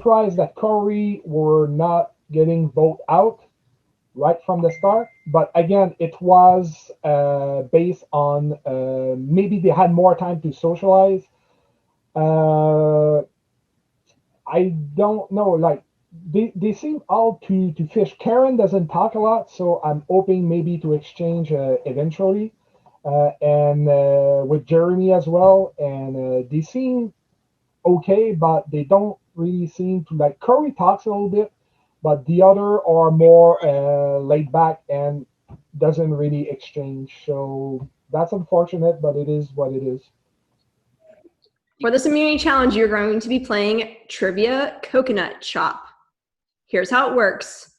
surprised that Corey were not getting vote out right from the start. But again, it was based on maybe they had more time to socialize. I don't know. Like they seem all to fish. Karen doesn't talk a lot, so I'm hoping maybe to exchange eventually, and with Jeremy as well. And they seem okay, but they don't really seem to like. Curry talks a little bit, but the other are more laid back and doesn't really exchange. So that's unfortunate, but it is what it is. For this immunity challenge, you're going to be playing Trivia Coconut Chop. Here's how it works.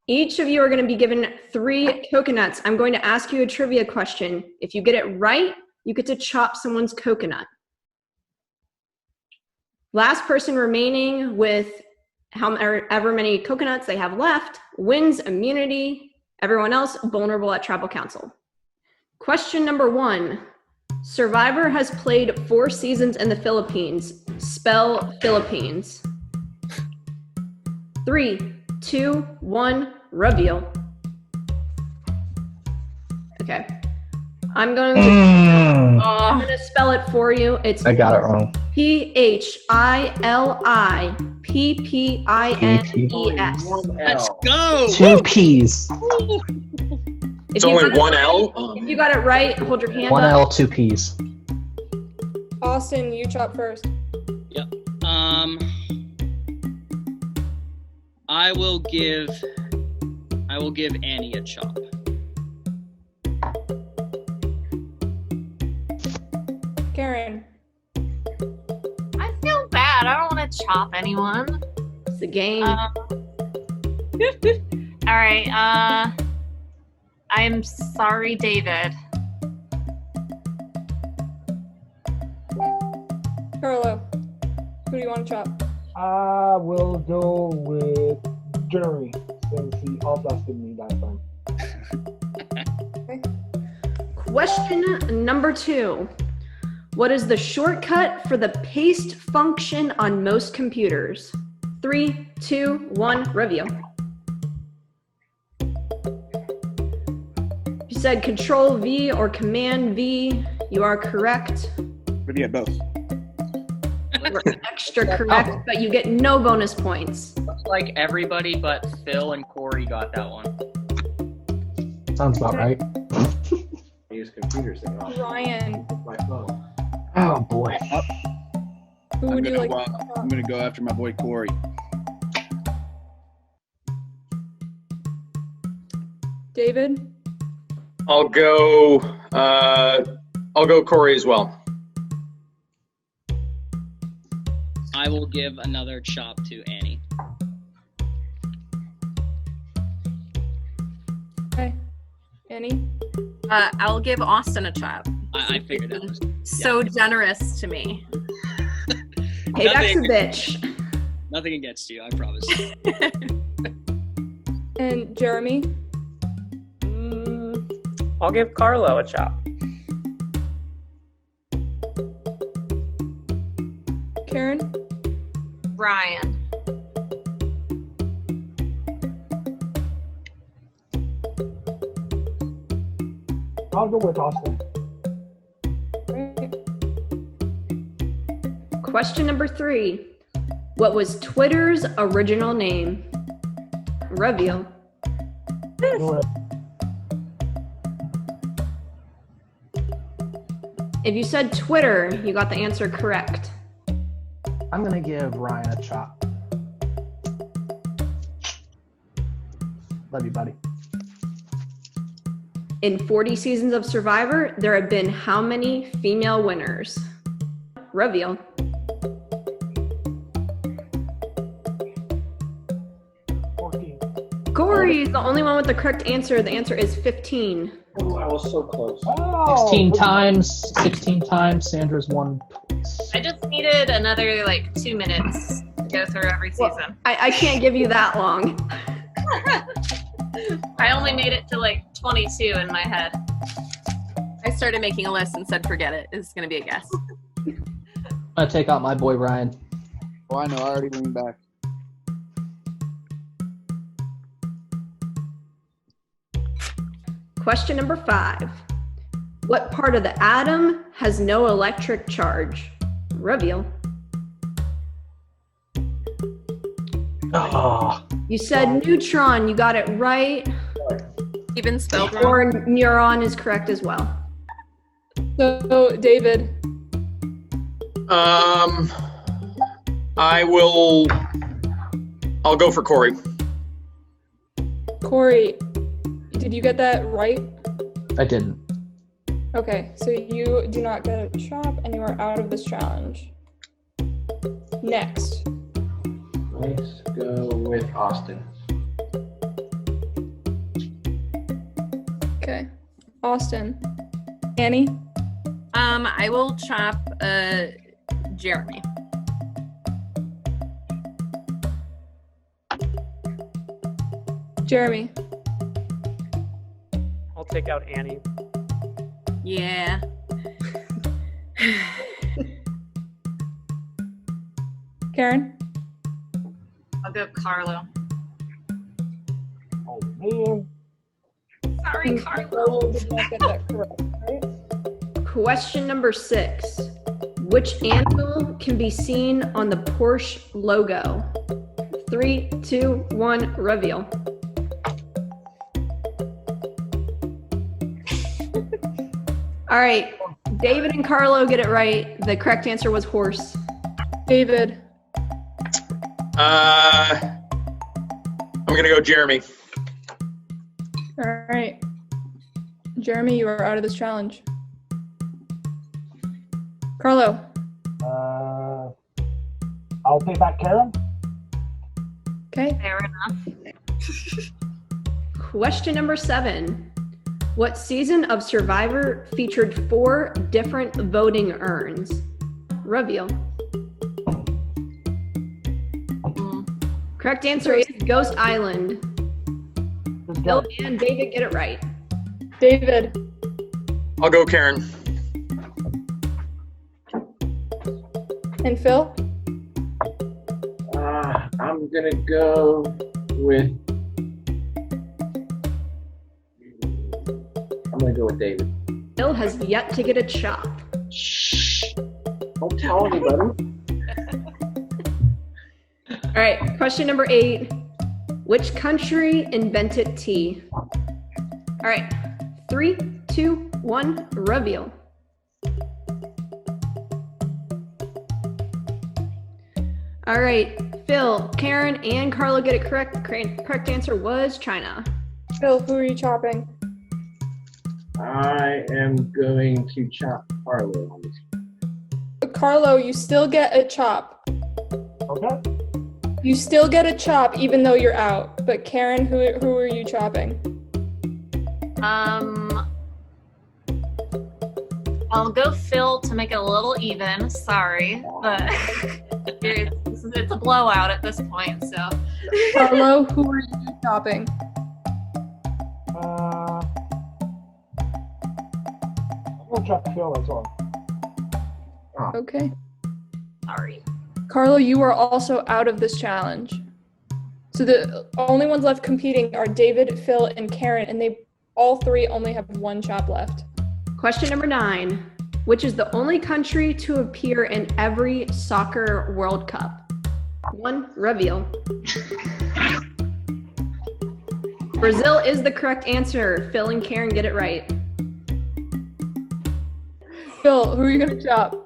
Each of you are going to be given 3 coconuts. I'm going to ask you a trivia question. If you get it right, you get to chop someone's coconut. Last person remaining with however many coconuts they have left wins immunity. Everyone else vulnerable at tribal council. Question number 1. Survivor has played 4 seasons in the Philippines. Spell Philippines. 3, 2, 1, reveal. Okay. I'm going to spell it for you. I got it wrong. PHILIPPINES. Let's go. 2 P's. It's only 1 L? If you got it right, hold your hand 1 up. L, 2 P's. Austin, you chop first. Yep. I will give Annie a chop. Karen. I feel bad. I don't want to chop anyone. It's a game. All right. I'm sorry, David. Carlo, who do you want to chop? I will go with Jeremy since he outlasted me that time. Okay. Question number 2. What is the shortcut for the paste function on most computers? 3, 2, 1, reveal. You said Control V or Command V. You are correct. But yeah, both. You're extra correct, but you get no bonus points. Looks like everybody but Phil and Corey got that one. Sounds about right. I use computers and not Ryan. my phone. Oh boy. Who would you like to I'm chop? gonna go after my boy Corey. David? I'll go Corey as well. I will give another chop to Annie. Okay. Annie? I'll give Austin a chop. I figured that was So generous to me. Payback's a bitch. nothing against you, I promise. And Jeremy? I'll give Carlo a chop. Karen? Ryan. I'll go with Austin. Question number 3. What was Twitter's original name? Reveal. If you said Twitter, you got the answer correct. I'm gonna give Ryan a chop. Love you, buddy. In 40 seasons of Survivor, there have been how many female winners? Reveal. Corey's the only one with the correct answer. The answer is 15. Oh, I was so close. 16 times, 16 times. Sandra's won twice. I just needed another 2 minutes to go through every season. I can't give you that long. I only made it to 22 in my head. I started making a list and said, forget it. It's going to be a guess. I'm gonna take out my boy Ryan. Oh, I know. I already leaned back. Question number 5. What part of the atom has no electric charge? Reveal. Oh, You said neutron, you got it right. Even spelled wrong. Or neuron is correct as well. So, David. I'll go for Corey. Corey, did you get that right? I didn't. Okay, so you do not get a chop and you are out of this challenge. Next. Let's go with Austin. Okay. Austin. Annie? I will chop Jeremy. Jeremy. I'll take out Annie. Yeah. Karen? I'll go Carlo. Oh man. Sorry, Carlo. Did not get that correct, right? Question number 6. Which animal can be seen on the Porsche logo? 3, 2, 1, reveal. All right, David and Carlo get it right. The correct answer was horse. David. I'm gonna go Jeremy. All right. Jeremy, you are out of this challenge. Carlo. I'll take back Karen. Okay. Fair enough. Question number 7. What season of Survivor featured 4 different voting urns? Reveal. Correct answer is Ghost Island. Phil and David get it right. David. I'll go Karen. And Phil? I'm gonna go with. I'm gonna go with David. Phil has yet to get a chop. Shh! Don't tell anybody. All right, question number 8. Which country invented tea? All right, 3, 2, 1, reveal. All right, Phil, Karen, and Carlo get it correct. Correct answer was China. Phil, who are you chopping? I am going to chop Carlo on this. Carlo, you still get a chop. Okay. You still get a chop even though you're out. But Karen, who are you chopping? I'll go Phil to make it a little even. Sorry, but it's a blowout at this point. So, Carlo, who are you chopping? We'll chop Phil as well. Okay. sorry. Carlo, you are also out of this challenge. So the only ones left competing are David, Phil, and Karen, and they all 3 only have 1 chop left. Question number 9. Which is the only country to appear in every soccer World Cup? 1, reveal. Brazil is the correct answer. Phil and Karen get it right. Phil, who are you gonna chop?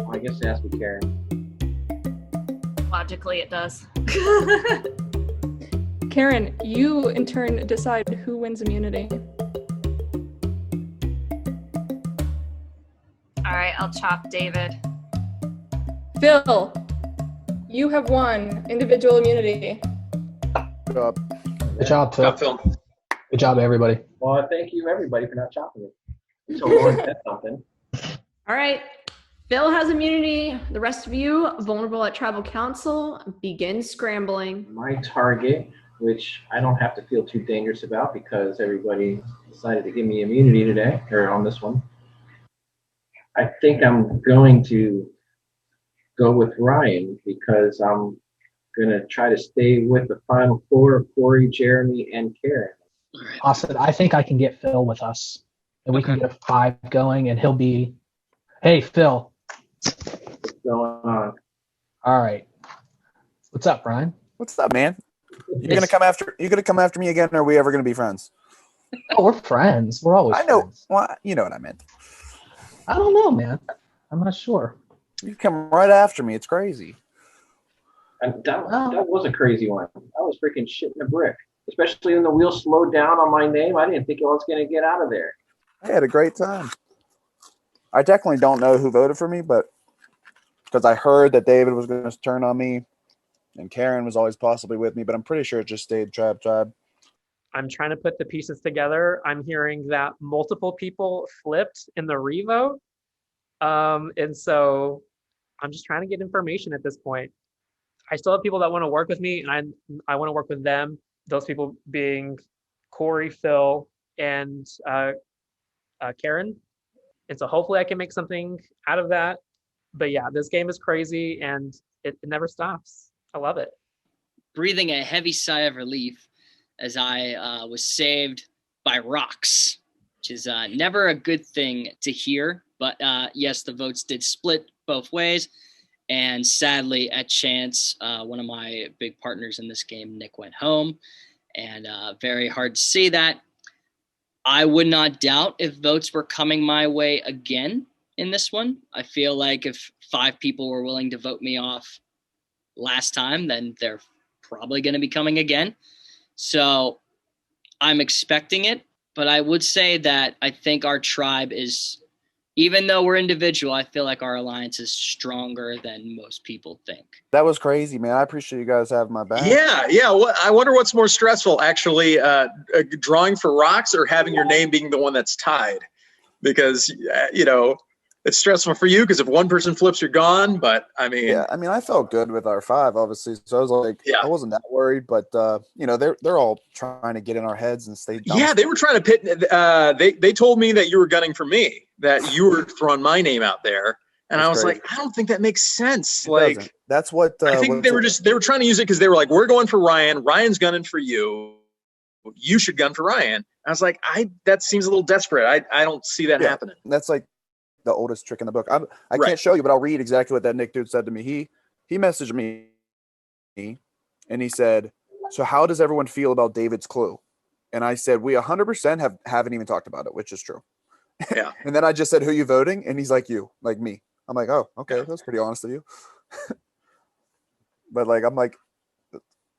I guess it has to be Karen. Logically, it does. Karen, you in turn decide who wins immunity. All right, I'll chop David. Phil, you have won individual immunity. Good job, Phil. Got Phil. Good job, everybody. Well, thank you everybody for not chopping it. So Lauren said something. All right. Phil has immunity. The rest of you, vulnerable at tribal council, begin scrambling. My target which I don't have to feel too dangerous about because everybody decided to give me immunity today, or on this one. I think I'm going to go with Ryan because I'm going to try to stay with the final four of Corey, Jeremy, and Karen. Austin, I think I can get Phill with us. And we can get a 5 going, and he'll be, hey, Phill. What's going on? All right. What's up, Brian? What's up, man? You're gonna come after me again, or are we ever gonna be friends? Oh, we're friends. We're always I know. friends. Well, you know what I meant. I don't know, man. I'm not sure. You come right after me. It's crazy. And that was a crazy one. I was freaking shitting a brick, especially when the wheel slowed down on my name. I didn't think I was going to get out of there. I had a great time. I definitely don't know who voted for me, but because I heard that David was going to turn on me, and Karen was always possibly with me, but I'm pretty sure it just stayed tribe. I'm trying to put the pieces together. I'm hearing that multiple people flipped in the revote. And so I'm just trying to get information at this point. I still have people that want to work with me, and I want to work with them. Those people being Corey, Phill, and Karen. And so hopefully I can make something out of that. But yeah, this game is crazy, and it never stops. I love it. Breathing a heavy sigh of relief as I was saved by rocks, which is never a good thing to hear. But yes, the votes did split both ways. And sadly, at chance, one of my big partners in this game, Nick, went home. And very hard to see that. I would not doubt if votes were coming my way again in this one. I feel like if 5 people were willing to vote me off last time, then they're probably going to be coming again. So I'm expecting it, but I would say that I think our tribe is, even though we're individual, I feel like our alliance is stronger than most people think. That was crazy, man. I appreciate you guys having my back. Yeah. I wonder what's more stressful, actually, drawing for rocks or having your name being the one that's tied, because it's stressful for you because if one person flips, you're gone. But I mean, I felt good with our 5, obviously. So I was like, I wasn't that worried, but they're all trying to get in our heads and stay dumb. Yeah, they were trying to pit. They told me that you were gunning for me, that you were throwing my name out there, and I was like, I don't think that makes sense. Like, that's what I think they were trying to use it because they were like, we're going for Ryan. Ryan's gunning for you. You should gun for Ryan. I was like, that seems a little desperate. I don't see that happening. That's like the oldest trick in the book. I can't show you, but I'll read exactly what that Nick dude said to me. He messaged me and he said, so how does everyone feel about David's clue? And I said, we 100% haven't even talked about it, which is true. Yeah. And then I just said, who you voting? And he's like, you, like me. I'm like, oh, okay. That's pretty honest of you. But I'm like,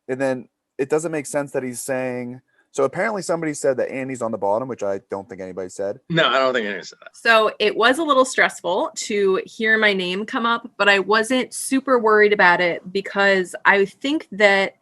and then it doesn't make sense that he's saying, so apparently somebody said that Andy's on the bottom, which I don't think anybody said. No, I don't think anybody said that. So it was a little stressful to hear my name come up, but I wasn't super worried about it because I think that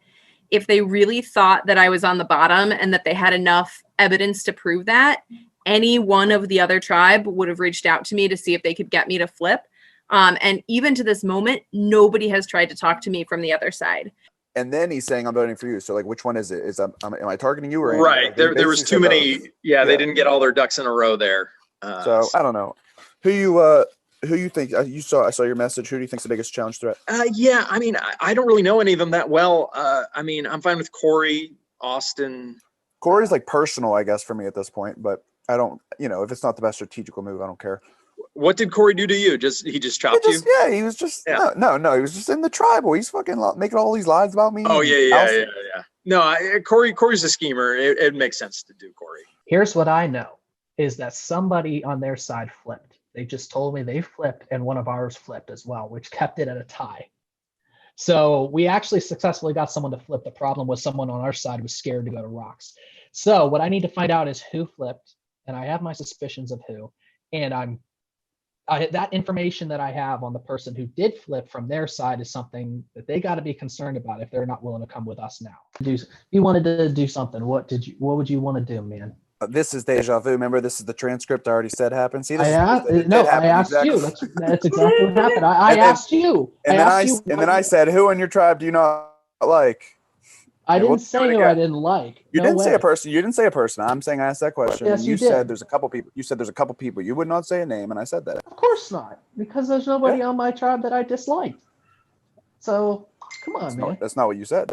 if they really thought that I was on the bottom and that they had enough evidence to prove that, any one of the other tribe would have reached out to me to see if they could get me to flip. And even to this moment, nobody has tried to talk to me from the other side. And then he's saying, I'm voting for you. So, which one is it? Am I targeting you or Andy? Right. There was too many. Yeah, they didn't get all their ducks in a row there. So, I don't know. Who you think? I saw your message. Who do you think's the biggest challenge threat? Yeah, I mean, I don't really know any of them that well. I mean, I'm fine with Corey, Austin. Corey's personal, I guess, for me at this point. But I don't, if it's not the best strategical move, I don't care. What did Corey do to you? He just chopped you? Yeah, he was just no. He was just in the tribal. He's fucking making all these lies about me. Oh yeah. No, Corey's a schemer. It makes sense to do Corey. Here's what I know is that somebody on their side flipped. They just told me they flipped and one of ours flipped as well, which kept it at a tie. So we actually successfully got someone to flip. The problem was someone on our side was scared to go to rocks. So what I need to find out is who flipped, and I have my suspicions of who, and that information that I have on the person who did flip from their side is something that they got to be concerned about if they're not willing to come with us now. If you wanted to do something, what would you want to do, man? This is deja vu. Remember, this is the transcript I already said happened. See, I asked you. That's exactly what happened. I asked you. And then I said, who in your tribe do you not like? I Yeah, didn't we'll say do it who I again. didn't like. You No didn't say way. a person. You didn't say a person. I'm saying I asked that question. Yes, and you you did. said there's a couple people. You said there's a couple people. You would not say a name, and I said that. Of course not, because there's nobody on my tribe that I disliked. So, come on, man. That's not what you said.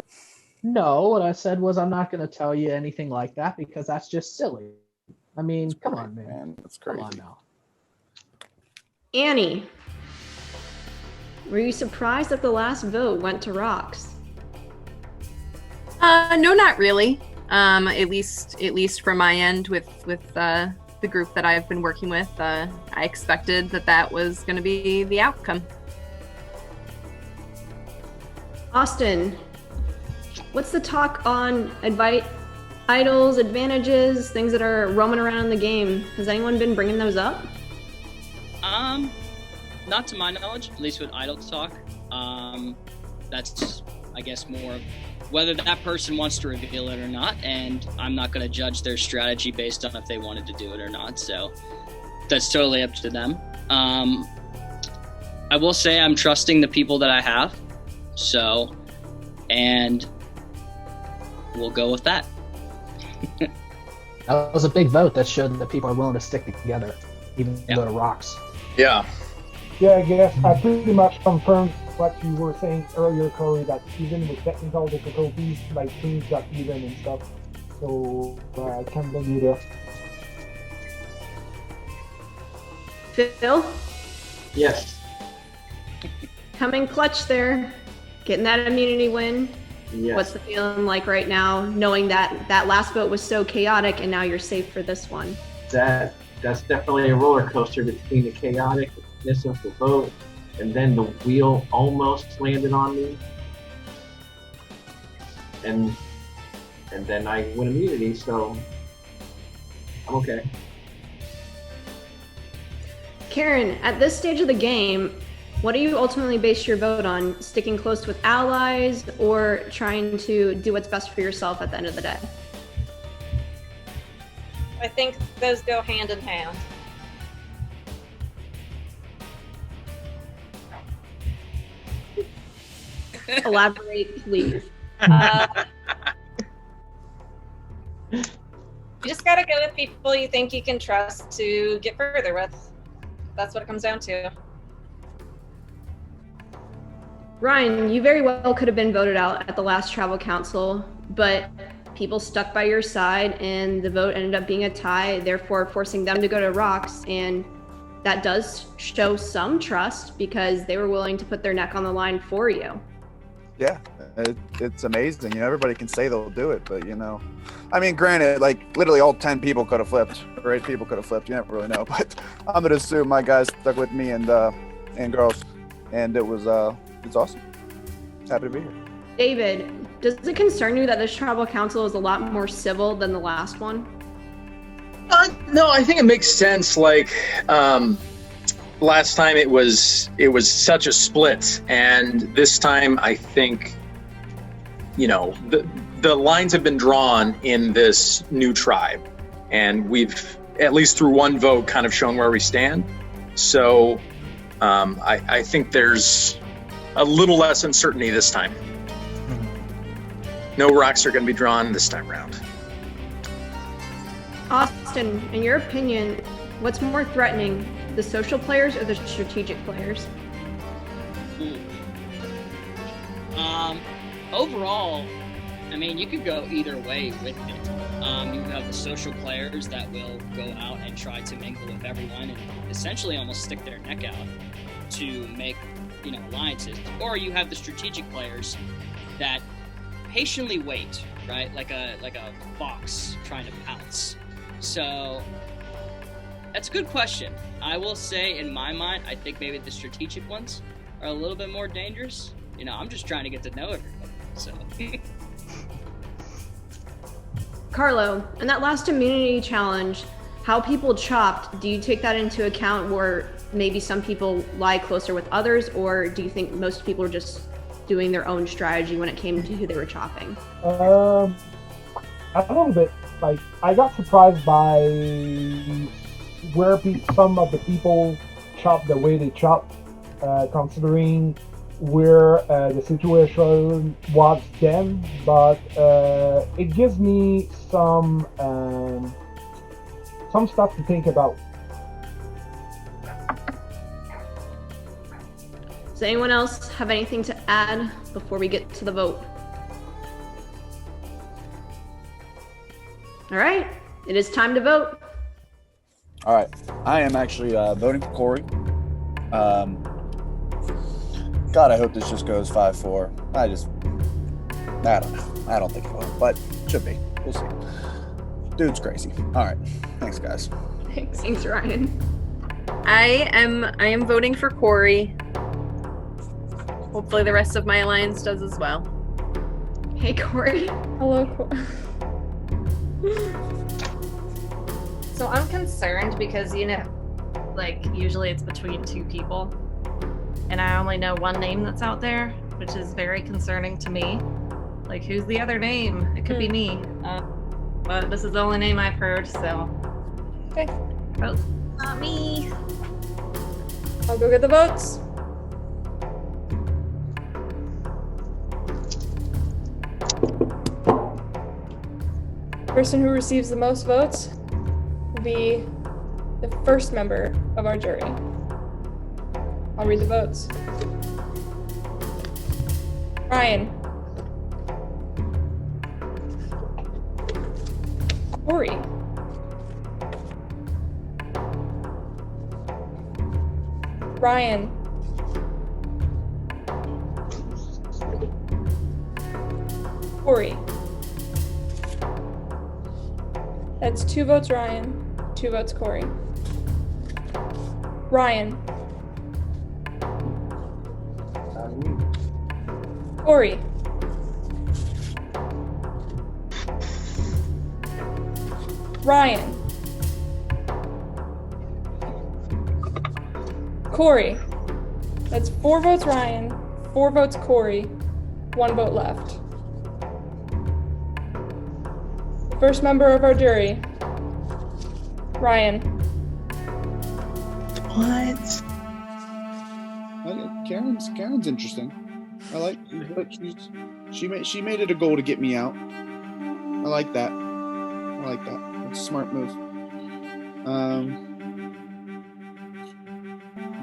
No, what I said was I'm not going to tell you anything like that because that's just silly. I mean, come on, man. That's crazy. Come on now. Annie, were you surprised that the last vote went to Rocks? No, not really. At least from my end with the group that I've been working with, I expected that was going to be the outcome. Austin, what's the talk on idols, advantages, things that are roaming around in the game? Has anyone been bringing those up? Not to my knowledge, at least with idol talk. That's just, I guess, more whether that person wants to reveal it or not, and I'm not going to judge their strategy based on if they wanted to do it or not, so that's totally up to them. I will say I'm trusting the people that I have, so, and we'll go with that. That was a big vote that showed that people are willing to stick together, even though it rocks. Yeah. Yeah, I guess I pretty much confirmed what you were saying earlier, Corey, that even with technical difficulties, like things got even and stuff. So I can't blame you there. Phil, Yes. coming clutch there, getting that immunity win. Yes. What's the feeling like right now, knowing that that last vote was so chaotic and now you're safe for this one? That's definitely a roller coaster between the chaoticness of the vote and then the wheel almost landed on me. And then I win immunity, so I'm okay. Karen, at this stage of the game, what do you ultimately base your vote on? Sticking close with allies or trying to do what's best for yourself at the end of the day? I think those go hand in hand. Elaborate, please. You just gotta go with people you think you can trust to get further with. That's what it comes down to. Ryan, you very well could have been voted out at the last travel council, but people stuck by your side and the vote ended up being a tie, therefore forcing them to go to Rocks, and that does show some trust because they were willing to put their neck on the line for you. Yeah, it's amazing. You know, everybody can say they'll do it, but you know, I mean, granted, like literally all 10 people could have flipped, or 8 people could have flipped. You never really know, but I'm gonna assume my guys stuck with me and girls, and it was it's awesome. Happy to be here. David, does it concern you that this tribal council is a lot more civil than the last one? No, I think it makes sense. Like last time, it was such a split, and this time, I think, you know, the lines have been drawn in this new tribe, and we've at least through one vote kind of shown where we stand. So I think there's a little less uncertainty this time. No rocks are going to be drawn this time around. Austin, in your opinion, what's more threatening, the social players or the strategic players? Overall, I mean, you could go either way with it. You have the social players that will go out and try to mingle with everyone and essentially almost stick their neck out to make, you know, alliances. Or you have the strategic players that patiently wait, right? Like a fox trying to pounce. So that's a good question. I will say, in my mind, I think maybe the strategic ones are a little bit more dangerous. You know, I'm just trying to get to know everybody. So. Carlo, in that last immunity challenge, how people chopped, do you take that into account where maybe some people lie closer with others, or do you think most people are just doing their own strategy when it came to who they were chopping? A little bit. Like, I got surprised by where some of the people chopped the way they chopped, considering where the situation was then, but it gives me some stuff to think about. Does anyone else have anything to add before we get to the vote? All right, it is time to vote. All right, I am actually voting for Corey. God, I hope this just goes 5-4. I don't know. I don't think it will, but it should be. We'll see. Dude's crazy. All right, thanks, guys. Thanks, Ryan. I am voting for Corey. Hopefully the rest of my alliance does as well. Hey, Corey. Hello, Corey. So I'm concerned because, like, usually it's between two people. And I only know one name that's out there, which is very concerning to me. Like, who's the other name? It could be me. But this is the only name I've heard, so. Okay. Oh, not me. I'll go get the votes. Person who receives the most votes will be the first member of our jury. I'll read the votes. Ryan. Corey. Ryan. Corey. That's 2 votes Ryan, 2 votes Corey. Ryan. Corey. Ryan. Corey. That's 4 votes Ryan, 4 votes Corey, 1 vote left. First member of our jury, Ryan. What? Karen's interesting. I like she made it a goal to get me out. I like that. It's a smart move.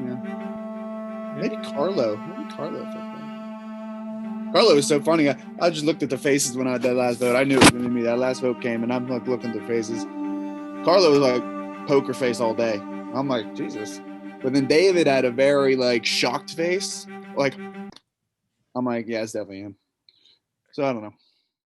Yeah. Maybe Carlo. Carlo was so funny. I just looked at the faces when I had that last vote. I knew it was going to be me. That last vote came, and I'm like looking at the faces. Carlo was like poker face all day. I'm like, Jesus. But then David had a very like shocked face. Like, I'm like, yeah, it's definitely him. So I don't know.